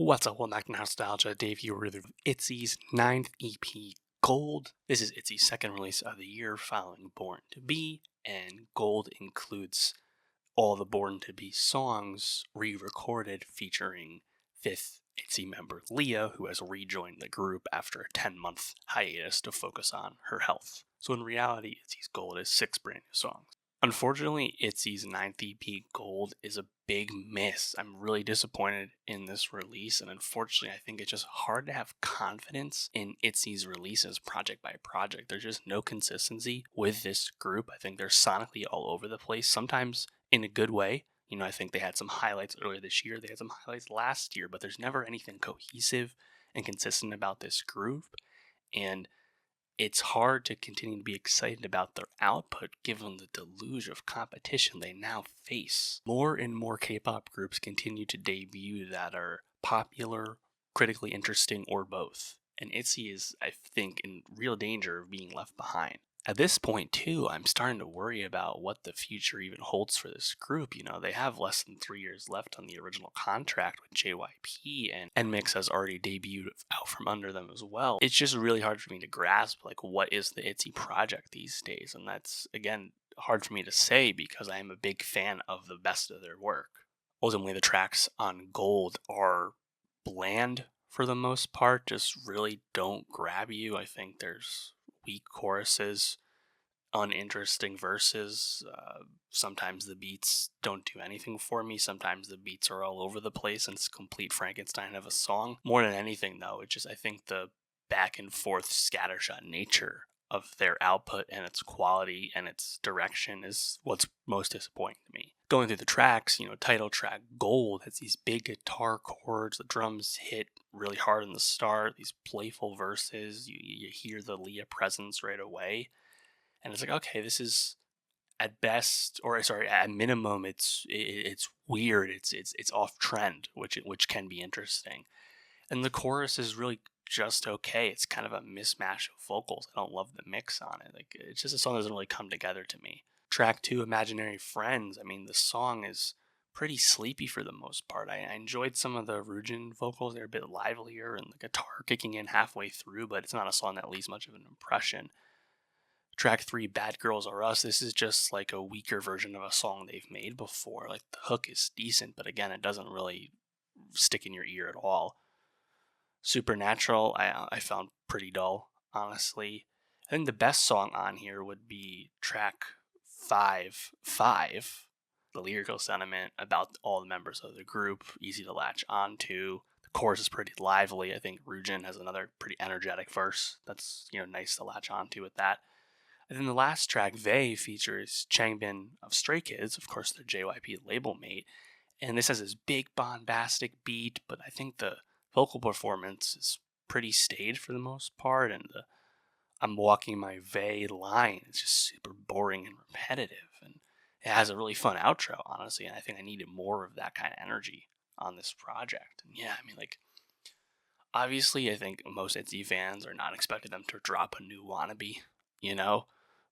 What's up, welcome back to Nowstalgia. Dave here with ITZY's 9th EP, Gold. This is ITZY's second release of the year following Born to Be, and Gold includes all the Born to Be songs re-recorded featuring 5th ITZY member Leah, who has rejoined the group after a 10-month hiatus to focus on her health. So in reality, ITZY's Gold is 6 brand new songs. Unfortunately, ITZY's 9th EP, Gold, is a big miss. I'm really disappointed in this release, and unfortunately, I think it's just hard to have confidence in ITZY's releases project by project. There's just no consistency with this group. I think they're sonically all over the place, sometimes in a good way. You know, I think they had some highlights earlier this year, they had some highlights last year, but there's never anything cohesive and consistent about this group, and it's hard to continue to be excited about their output given the deluge of competition they now face. More and more K-pop groups continue to debut that are popular, critically interesting, or both. And ITZY is, I think, in real danger of being left behind. At this point, too, I'm starting to worry about what the future even holds for this group. You know, they have less than 3 years left on the original contract with JYP, and NMIX has already debuted out from under them as well. It's just really hard for me to grasp, like, what is the ITZY project these days? And that's, again, hard for me to say because I am a big fan of the best of their work. Ultimately, the tracks on Gold are bland for the most part, just really don't grab you. I think there's weak choruses, uninteresting verses. Sometimes the beats don't do anything for me. Sometimes the beats are all over the place and it's a complete Frankenstein of a song. More than anything, though, I think the back and forth scattershot nature of their output and its quality and its direction is what's most disappointing to me. Going through the tracks, you know, title track Gold has these big guitar chords, the drums hit really hard in the start, these playful verses, you hear the Leah presence right away, and it's like, okay, this is at best, or sorry, at minimum, it's weird, it's off trend, which can be interesting, and the chorus is really just okay. It's kind of a mismatch of vocals. I don't love the mix on it. Like, it's just a song that doesn't really come together to me. Track 2, Imaginary Friends. I mean, the song is pretty sleepy for the most part. I enjoyed some of the Rujin vocals. They're a bit livelier and the guitar kicking in halfway through, but it's not a song that leaves much of an impression. Track 3, Bad Girls Are Us. This is just like a weaker version of a song they've made before. Like, the hook is decent, but again, it doesn't really stick in your ear at all. Supernatural, I found pretty dull, honestly. I think the best song on here would be track 5, the lyrical sentiment about all the members of the group, easy to latch onto. The chorus is pretty lively. I think Rujin has another pretty energetic verse that's, you know, nice to latch onto with that. And then the last track, They, features Changbin of Stray Kids, of course their JYP label mate, and this has this big bombastic beat, but I think the vocal performance is pretty staid for the most part, and the I'm walking my Vey line is just super boring and repetitive, and it has a really fun outro, honestly, and I think I needed more of that kind of energy on this project. And yeah, I mean, like, obviously I think most ITZY fans are not expecting them to drop a new Wannabe, you know,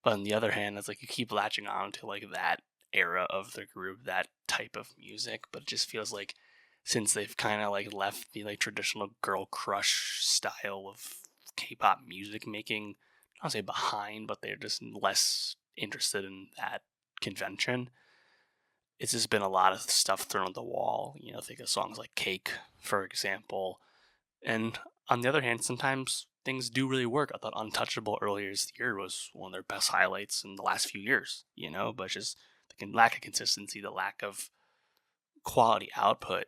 but on the other hand, it's like you keep latching on to like that era of the group, that type of music, but it just feels like since they've kind of like left the like traditional girl crush style of K-pop music making, I don't say behind, but they're just less interested in that convention. It's just been a lot of stuff thrown at the wall. You know, think of songs like Cake, for example. And on the other hand, sometimes things do really work. I thought Untouchable earlier this year was one of their best highlights in the last few years, you know, but just the lack of consistency, the lack of quality output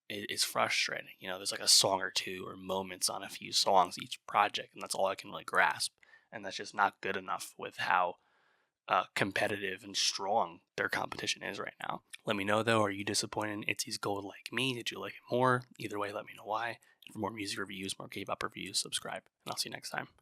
is frustrating. You know, there's like a song or two or moments on a few songs each project, and that's all I can really grasp. And that's just not good enough with how competitive and strong their competition is right now. Let me know, though, are you disappointed in ITZY's Gold like me? Did you like it more? Either way, let me know why. And for more music reviews, more K-pop reviews, subscribe, and I'll see you next time.